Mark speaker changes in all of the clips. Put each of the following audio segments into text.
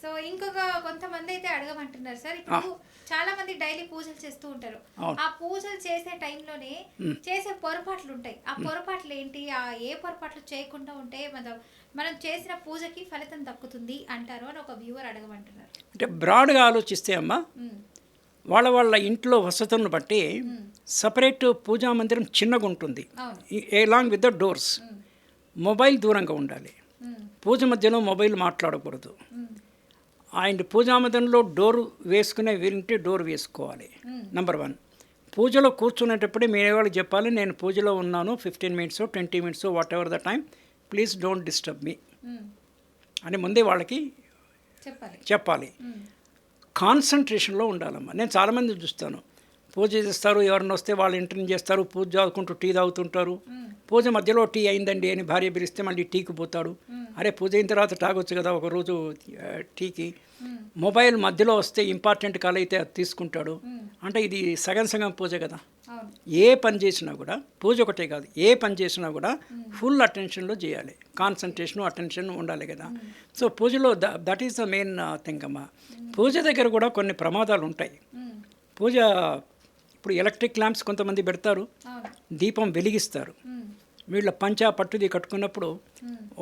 Speaker 1: So ఇంకొక కొంతమంది అయితే అడగమంటున్నారు సార్, ఇప్పుడు చాలా మంది డైలీ పూజలు చేస్తూ ఉంటారు. ఆ పూజలు చేసే టైంలోనే చేసే పొరపాట్లు ఉంటాయి. ఆ పొరపాట్లు ఏంటి, ఆ ఏ పొరపాట్లు చేయకుండా ఉంటే మనం చేసిన పూజకి ఫలితం దక్కుతుంది అంటారు అని ఒక వ్యూవర్ అడగమంటున్నారు.
Speaker 2: అంటే బ్రాడ్గా ఆలోచిస్తే అమ్మా, వాళ్ళ ఇంట్లో వసతులను బట్టి సపరేట్ పూజా మందిరం చిన్నగా ఉంటుంది, along with the doors. Mobile దూరంగా ఉండాలి, పూజ మధ్యలో మొబైల్ మాట్లాడకూడదు. అండ్ పూజా మందిరంలో డోర్ వేసుకునే వీరింటే డోర్ వేసుకోవాలి. నెంబర్ 1. పూజలో కూర్చునేటప్పుడే మీరే వాళ్ళకి చెప్పాలి, నేను పూజలో ఉన్నాను, 15 minutes 20 minutes what ever the time, please don't disturb me అని ముందే వాళ్ళకి చెప్పాలి. కాన్సన్ట్రేషన్లో ఉండాలమ్మా. నేను చాలామంది చూస్తాను, పూజ చేస్తారు, ఎవరిని వస్తే వాళ్ళ ఇంటిని చేస్తారు, పూజ చదువుకుంటూ టీ తాగుతుంటారు. పూజ మధ్యలో టీ అయిందండి అని భార్య పిలిస్తే మళ్ళీ టీకి పోతాడు. అరే పూజ అయిన తర్వాత తాగొచ్చు కదా ఒకరోజు టీకి. మొబైల్ మధ్యలో వస్తే ఇంపార్టెంట్ కాల్ అయితే అది తీసుకుంటాడు. అంటే ఇది సగం పూజ కదా. ఏ పని చేసినా కూడా, పూజ ఒకటే కాదు, ఏ పని చేసినా కూడా ఫుల్ అటెన్షన్లో చేయాలి. కాన్సన్ట్రేషన్ అటెన్షన్ ఉండాలి కదా. సో పూజలో that is the main thing అమ్మా. పూజ దగ్గర కూడా కొన్ని ప్రమాదాలు ఉంటాయి. పూజ ఇప్పుడు ఎలక్ట్రిక్ ల్యాంప్స్ కొంతమంది పెడతారు, దీపం వెలిగిస్తారు. వీళ్ళ పంచా పట్టుది కట్టుకున్నప్పుడు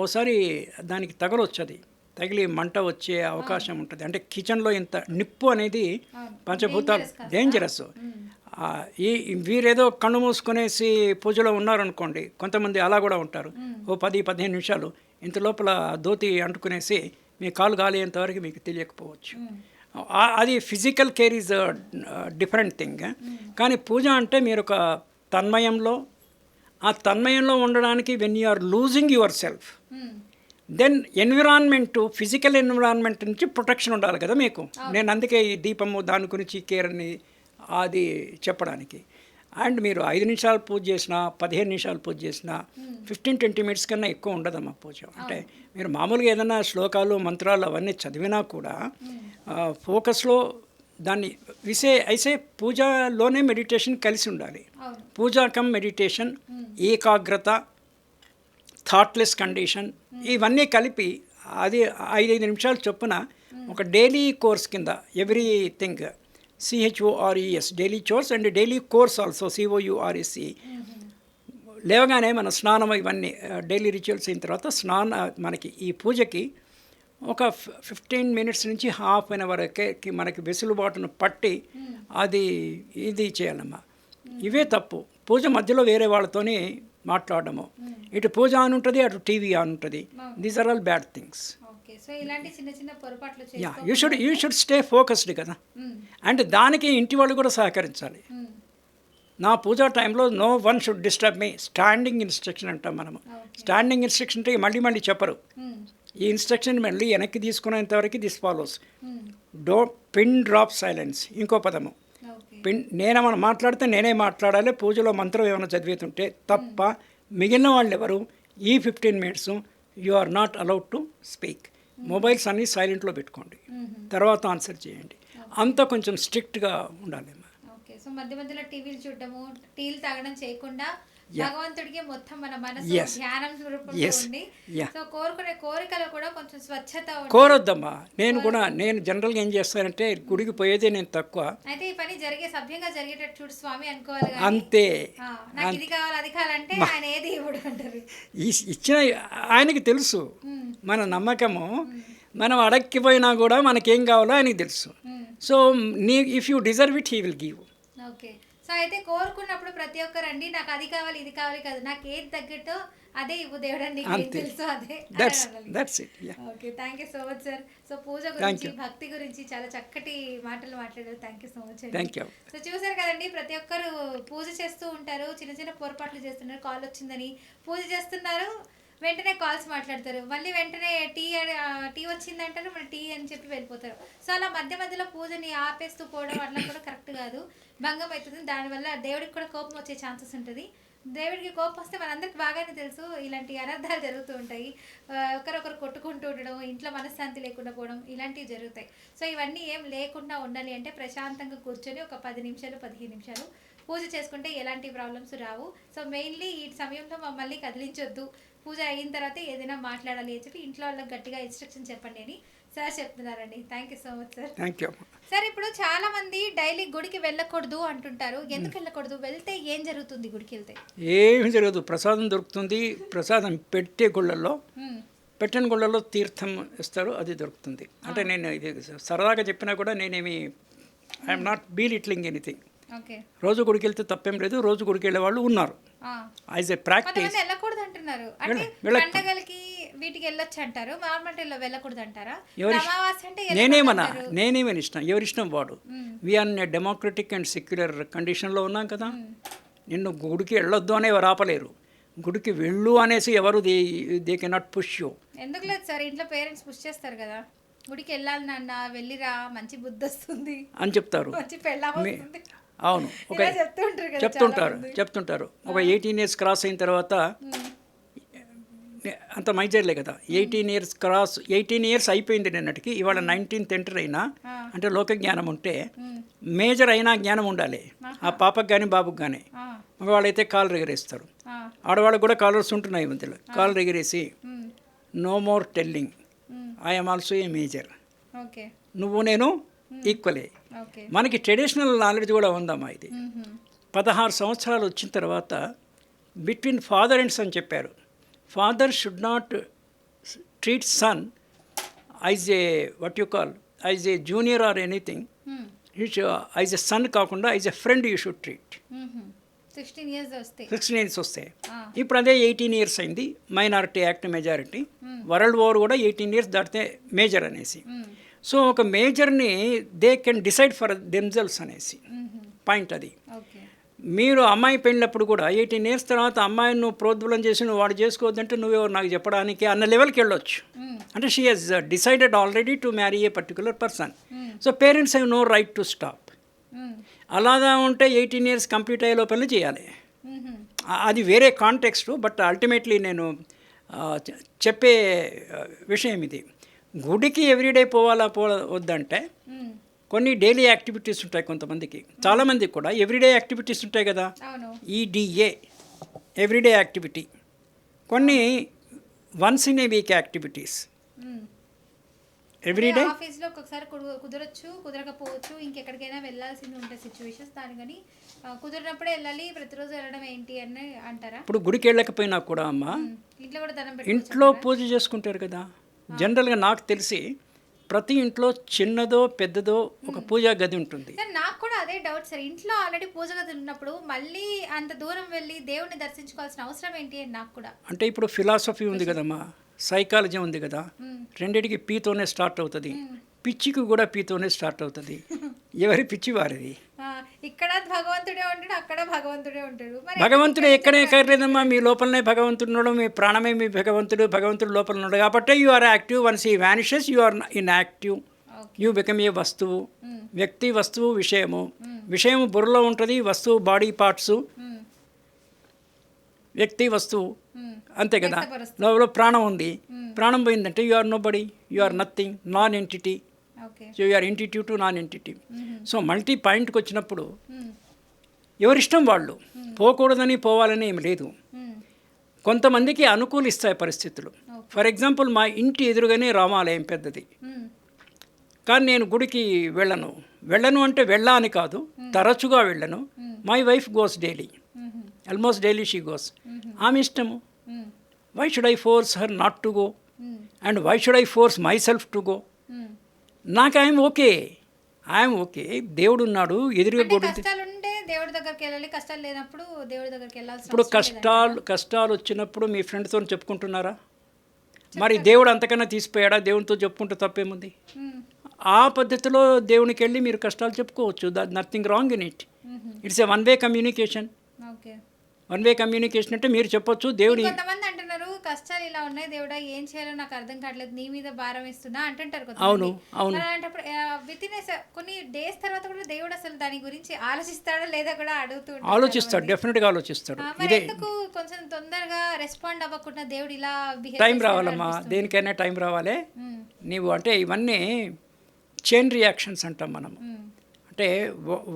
Speaker 2: ఓసారి దానికి తగలొచ్చు, అది తగిలి మంట వచ్చే అవకాశం ఉంటుంది. అంటే కిచెన్లో ఇంత నిప్పు అనేది పంచభూతాలు డేంజరస్. వీరేదో కళ్ళు మూసుకునేసి పూజలో ఉన్నారనుకోండి, కొంతమంది అలా కూడా ఉంటారు. ఓ 10-15 నిమిషాలు ఇంత లోపల ధోతి అంటుకునేసి మీ కాలు గాలేంతవరకు మీకు తెలియకపోవచ్చు. అది physical care is different thing. కానీ పూజ అంటే మీరు ఒక తన్మయంలో, ఆ తన్మయంలో ఉండడానికి when you are losing yourself, then environment, physical environment నుంచి ప్రొటెక్షన్ ఉండాలి కదా మీకు. నేను అందుకే ఈ దీపము దాని గురించి కేర్ అని అది చెప్పడానికి. అండ్ మీరు 5 నిమిషాలు పూజ చేసినా, 15 నిమిషాలు పూజ చేసినా 15-20 minutes కన్నా ఎక్కువ ఉండదమ్మా పూజ. అంటే మీరు మామూలుగా ఏదైనా శ్లోకాలు మంత్రాలు అవన్నీ చదివినా కూడా ఫోకస్లో దాన్ని ఐసే పూజలోనే మెడిటేషన్ కలిసి ఉండాలి. పూజా కమ్ మెడిటేషన్, ఏకాగ్రత, థాట్లెస్ కండిషన్, ఇవన్నీ కలిపి అది 5 నిమిషాలు చొప్పున ఒక డైలీ కోర్స్ కింద everything CHORES daily chores and daily course also COURSE. లేవగానే మన స్నానం ఇవన్నీ డైలీ రిచువల్స్ అయిన తర్వాత మనకి ఈ పూజకి ఒక 15 minutes నుంచి హాఫ్ అన్ అవర్కి మనకి వెసులుబాటును పట్టి ఇది చేయాలమ్మా. ఇవే తప్పు. పూజ మధ్యలో వేరే వాళ్ళతోనే మాట్లాడము, ఇటు పూజ ఆన్ ఉంటుంది, అటు టీవీ ఆన్ ఉంటుంది. These are all bad things. You should stay focused కదా. అండ్ దానికి ఇంటి వాళ్ళు కూడా సహకరించాలి. నా పూజా టైంలో no one should disturb me, standing instruction అంటాం మనము. స్టాండింగ్ ఇన్స్ట్రక్షన్ అంటే మళ్ళీ చెప్పరు. ఈ ఇన్స్ట్రక్షన్ మళ్ళీ వెనక్కి తీసుకునేంత వరకు this follows. Pin drop silence ఇంకో పదము. నేనేమైనా మాట్లాడితే నేనే మాట్లాడాలి. పూజలో మంత్రం ఏమైనా చదివేతుంటే తప్ప మిగిలిన వాళ్ళు ఎవరు ఈ 15 minutes you are not allowed to speak. Mobiles అన్నీ సైలెంట్లో పెట్టుకోండి, తర్వాత ఆన్సర్ చేయండి. అంతా కొంచెం స్ట్రిక్ట్గా ఉండాలి.
Speaker 1: సో మధ్యలో టీవీలు చూడటము, టీలు తాగడం చేయకుండా భగవంతుడికి మొత్తం మన మనసు ధ్యానం ఉండి, సో కోరుకునే కోరికలు కూడా కొంచెం స్వచ్ఛత
Speaker 2: కోరొద్దమ్మా. నేను జనరల్గా ఏం చేస్తానంటే గుడికి పోయేదే నేను తక్కువ.
Speaker 1: అయితే ఈ పని సభ్యంగా జరిగేటట్టు చూడు స్వామి అనుకోవాలి.
Speaker 2: అంతే.
Speaker 1: నాకు ఇది కావాలి అది కావాలంటే ఆయన ఏది ఇవ్వడు అంటారు.
Speaker 2: ఇచ్చిన ఆయనకి తెలుసు మన నమ్మకము. మనం అడక్కిపోయినా కూడా మనకేం కావాలో ఆయనకి తెలుసు. So if you deserve it he will give.
Speaker 1: Okay. So అయితే కోరుకున్నప్పుడు ప్రతి ఒక్కరండి నాకు అది కావాలి ఇది కావాలి కాదు, నాకు ఏది తగ్గట్టో అదే ఇవ్వు దేవుడు అని తెలుసు. అదే okay. Thank you so much sir. So పూజ గురించి, భక్తి గురించి చాలా చక్కటి మాటలు మాట్లాడారు. థ్యాంక్ యూ సో మచ్ అండి. సో చూసారు కదండి, ప్రతి ఒక్కరు పూజ చేస్తూ ఉంటారు, చిన్న పొరపాట్లు చేస్తున్నారు. కాల్ వచ్చిందని పూజ చేస్తున్నారు, వెంటనే కాల్స్ మాట్లాడతారు, మళ్ళీ వెంటనే టీ వచ్చిందంటారు, మన టీ అని చెప్పి వెళ్ళిపోతారు. సో అలా మధ్యలో పూజని ఆపేస్తూ పోవడం అట్లా కూడా కరెక్ట్ కాదు, భంగం అవుతుంది. దానివల్ల దేవుడికి కూడా కోపం వచ్చే ఛాన్సెస్ ఉంటుంది. దేవుడికి కోపం వస్తే మనందరికి బాగానే తెలుసు ఇలాంటి అనర్థాలు జరుగుతూ ఉంటాయి. ఒకరొకరు కొట్టుకుంటూ ఉండడం, ఇంట్లో మనశ్శాంతి లేకుండా పోవడం, ఇలాంటివి జరుగుతాయి. సో ఇవన్నీ ఏం లేకుండా ఉండాలి అంటే ప్రశాంతంగా కూర్చొని ఒక 10 నిమిషాలు 15 నిమిషాలు పూజ చేసుకుంటే ఎలాంటి ప్రాబ్లమ్స్ రావు. సో మెయిన్లీ ఈ సమయంలో మమ్మల్ని కదిలించొద్దు, పూజ అయిన తర్వాత ఏదైనా మాట్లాడాలి అని చెప్పి ఇంట్లో వాళ్ళకి గట్టిగా ఇన్స్ట్రక్షన్ చెప్పండి అని సార్ చెప్తున్నారండి. Thank you so much sir.
Speaker 2: Thank you.
Speaker 1: Sir ఇప్పుడు చాలా మంది డైలీ గుడికి వెళ్ళకూడదు అంటుంటారు. ఎందుకు వెళ్ళకూడదు? వెళ్తే ఏం జరుగుతుంది? గుడికి వెళ్తే
Speaker 2: ఏమి జరగదు. ప్రసాదం దొరుకుతుంది. ప్రసాదం పెట్టే గుళ్ళల్లో, పెట్టిన గుళ్ళల్లో తీర్థం ఇస్తారు, అది దొరుకుతుంది. అంటే నేను ఇది సరదాగా చెప్పినా కూడా నేనేమి ఐఎమ్ నాట్ బీలిట్లింగ్ ఎనీథింగ్.
Speaker 1: ఓకే.
Speaker 2: రోజు గుడికి వెళ్తే తప్పేం లేదు. రోజు గుడికి వెళ్ళే వాళ్ళు ఉన్నారు. యాజ్ ఏ ప్రాక్టీస్
Speaker 1: వెళ్ళకూడదు అంటున్నారు. అంటే పండగలకి వీటికి వెళ్ళొచ్చు అంటారు. నార్మల్ టైంలో వెళ్ళకూడదు అంటారా?
Speaker 2: నేనేమని ఇష్టం, ఎవరిష్టం వాడు. We are in democratic and secular కండిషన్లో ఉన్నాం కదా. నిన్ను గుడికి వెళ్ళొద్దు అనే ఎవరు ఆపలేరు. గుడికి వెళ్ళు అనేసి ఎవరు దే కెనాట్ పుష్ యూ.
Speaker 1: ఎందుకు లేదు సార్, ఇంట్లో పేరెంట్స్ పుష్ చేస్తారు కదా, గుడికి వెళ్ళాలి నాన్న, వెళ్ళిరా, మంచి బుద్ధి వస్తుంది
Speaker 2: అని చెప్తారు.
Speaker 1: మంచి పెళ్ళాం వస్తుంది.
Speaker 2: అవును, ఒక చెప్తుంటారు. ఒక 18 years క్రాస్ అయిన తర్వాత అంత మైజర్లే కదా. 18 years అయిపోయింది నిన్నటికి. ఇవాళ 19th ఎంటర్ అయినా అంటే లోక జ్ఞానం ఉంటే మేజర్ అయినా జ్ఞానం ఉండాలి. ఆ పాపకు కానీ బాబుకి కానీ. మగవాళ్ళైతే కాళ్ళు ఎగరేస్తారు, ఆడవాళ్ళకు కూడా కాలర్స్ ఉంటున్నాయి మధ్యలో. కాళ్ళు ఎగరేసి no more telling, I'm also a major, నువ్వు నేను ఈక్వలే. మనకి ట్రెడిషనల్ నాలెడ్జ్ కూడా ఉందమ్మా. ఇది 16 సంవత్సరాలు వచ్చిన తర్వాత బిట్వీన్ ఫాదర్ అండ్ సన్ చెప్పారు. Father should not treat son as a what you call as a junior or anything. As a son కాకుండా as a friend you should treat.
Speaker 1: 16
Speaker 2: years వస్తాయి. ఇప్పుడు అదే 18 years అయింది. Minority act majority. World war కూడా 18 years దాటితే major అనేసి. So ఒక మేజర్ని they can decide for themselves అనేసి పాయింట్ అది. మీరు అమ్మాయి పెళ్ళినప్పుడు కూడా 18 years తర్వాత అమ్మాయిని నువ్వు ప్రోద్బలం చేసి నువ్వు వాడు చేసుకోవద్దంటే నువ్వెవరు నాకు చెప్పడానికి అన్న లెవెల్కి వెళ్ళొచ్చు. అంటే she has decided already to marry a particular person. So parents have no right to stop. అలాగా ఉంటే 18 years కంప్లీట్ అయ్యే లోపలనే చేయాలి. అది వేరే కాంటెక్స్ట్. బట్ అల్టిమేట్లీ నేను చెప్పే విషయం ఇది. గుడికి ఎవ్రీడే వద్దంటే కొన్ని డైలీ యాక్టివిటీస్ ఉంటాయి కొంతమందికి. చాలామందికి కూడా ఎవ్రీడే యాక్టివిటీస్ ఉంటాయి కదా. EDA everyday activity. కొన్ని once in a week activities. Everyday
Speaker 1: ఆఫీస్లో ఒక్కొక్కసారి కుదరచ్చు, కుదరకపోవచ్చు, ఇంకెక్కడికైనా వెళ్ళాల్సింది ఉంటే సిచ్యువేషన్స్. దాని కానీ కుదిరినప్పుడే వెళ్ళాలి, ప్రతిరోజు వెళ్ళడం ఏంటి అని అంటారా?
Speaker 2: ఇప్పుడు గుడికి వెళ్ళకపోయినా కూడా అమ్మ
Speaker 1: ఇంట్లో కూడా దండం
Speaker 2: ఇంట్లో పూజ చేసుకుంటారు కదా. జనరల్గా నాకు తెలిసి ప్రతి ఇంట్లో చిన్నదో పెద్దదో ఒక పూజా గది ఉంటుంది.
Speaker 1: నాకు కూడా అదే డౌట్ సార్. ఇంట్లో ఆల్రెడీ పూజ గది ఉన్నప్పుడు మళ్ళీ అంత దూరం వెళ్ళి దేవుడిని దర్శించుకోవాల్సిన అవసరం ఏంటి అని నాకు కూడా.
Speaker 2: అంటే ఇప్పుడు ఫిలాసఫీ ఉంది కదమ్మా, సైకాలజీ ఉంది కదా. రెండిటికి పీతోనే స్టార్ట్ అవుతుంది. పిచ్చికి కూడా పీతోనే స్టార్ట్ అవుతుంది. ఎవరి పిచ్చి వారిది.
Speaker 1: ఇక్కడ భగవంతుడే ఉంటాడు, అక్కడ భగవంతుడే ఉంటాడు.
Speaker 2: భగవంతుడు ఎక్కడే ఎక్కర్లేదమ్మా, మీ లోపలనే భగవంతుడు ఉన్నాడు. మీ ప్రాణమే మీ భగవంతుడు లోపల ఉన్నాడు. కాబట్టి యు ఆర్ యాక్టివ్. వన్స్ ఈ vanishes you are inactive. You become a వస్తువు. వ్యక్తి, వస్తువు, విషయము. విషయము బుర్రలో ఉంటుంది, వస్తువు బాడీ పార్ట్స్, వ్యక్తి, వస్తువు, అంతే కదా. లోపల ప్రాణం ఉంది. ప్రాణం పోయిందంటే you are nobody, you are nothing, non entity. So you are entity to non entity. So multi పాయింట్కి వచ్చినప్పుడు ఎవరిష్టం వాళ్ళు. పోకూడదని పోవాలని ఏమి లేదు. కొంతమందికి అనుకూలిస్తాయి పరిస్థితులు. ఫర్ ఎగ్జాంపుల్ మా ఇంటి ఎదురుగానే రామాలయం పెద్దది. కానీ నేను గుడికి వెళ్ళను అంటే వెళ్ళాలని కాదు, తరచుగా వెళ్ళను. My wife goes daily, almost daily she goes. ఆమె ఇష్టము. Why should I force her not to go and why should I force myself to go? నాకు ఐఎమ్ ఓకే. దేవుడు ఉన్నాడు ఎదురుగా.
Speaker 1: దేవుడి దగ్గరికి వెళ్ళాలి, కష్టాలు లేనప్పుడు దేవుడి దగ్గరికి వెళ్ళాలి.
Speaker 2: ఇప్పుడు కష్టాలు వచ్చినప్పుడు మీ ఫ్రెండ్తో చెప్పుకుంటున్నారా? మరి దేవుడు అంతకన్నా తీసిపోయాడా? దేవునితో చెప్పుకుంటే తప్పేముంది? ఆ పద్ధతిలో దేవునికి వెళ్ళి మీరు కష్టాలు చెప్పుకోవచ్చు. Nothing wrong in it. It's a one way communication. One way communication అంటే మీరు చెప్పొచ్చు దేవుడి.
Speaker 1: కొంతమంది అంటున్నారు కష్టాలు ఇలా ఉన్నాయి దేవుడా, ఏం చేయాలో నాకు అర్థం కావట్లేదు, నీ మీద భారం ఇస్తున్నా అంటుంటారు.
Speaker 2: అవును.
Speaker 1: అలాంటప్పుడు వితిన్ కొన్ని డేస్ తర్వాత కూడా దేవుడు అసలు దాని గురించి ఆలోచిస్తాడా లేదా కూడా
Speaker 2: ఆలోచిస్తాడు. డెఫినెట్గా ఆలోచిస్తాడు.
Speaker 1: ఎందుకు కొంచెం తొందరగా రెస్పాండ్ అవ్వకుండా దేవుడు ఇలా
Speaker 2: టైం రావాలమ్మా, దేనికైనా టైం రావాలి. నీవు అంటే ఇవన్నీ చైన్ రియాక్షన్స్ అంటాం మనము. అంటే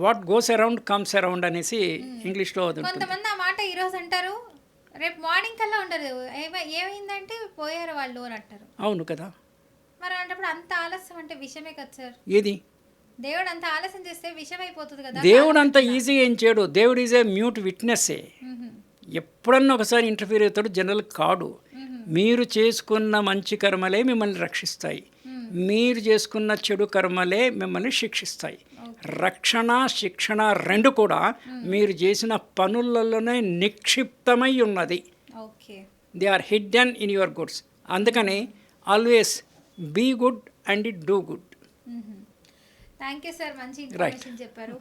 Speaker 2: what goes around comes around అనేసి ఇంగ్లీష్లో.
Speaker 1: కొంతమంది ఆ మాట ఈరోజు అంటారు, రేపు మార్నింగ్ కల్లా ఉండదు. ఏమైందంటే పోయారు వాళ్ళు అని అంటారు.
Speaker 2: అవును కదా.
Speaker 1: మరి అలాంటప్పుడు అంత ఆలస్యం అంటే విషమే కదా సార్.
Speaker 2: ఏది
Speaker 1: దేవుడు అంత ఆలస్యం చేస్తే విషం అయిపోతుంది కదా.
Speaker 2: దేవుడు అంత ఈజీగా ఏం చేయడు. దేవుడు ఈజ్ ఏ మ్యూట్ విట్నెస్సే. ఎప్పుడన్నా ఒకసారి ఇంటర్ఫీర్ అవుతాడు, జనరల్ కాడు. మీరు చేసుకున్న మంచి కర్మలే మిమ్మల్ని రక్షిస్తాయి, మీరు చేసుకున్న చెడు కర్మలే మిమ్మల్ని శిక్షిస్తాయి. రక్షణ శిక్షణ రెండు కూడా మీరు చేసిన పనులలోనే నిక్షిప్తమై ఉన్నది. They are hidden in your goods. అందుకని always be good and do good.
Speaker 1: Thank you sir, మంచి ఇన్ఫర్మేషన్ చెప్పారు.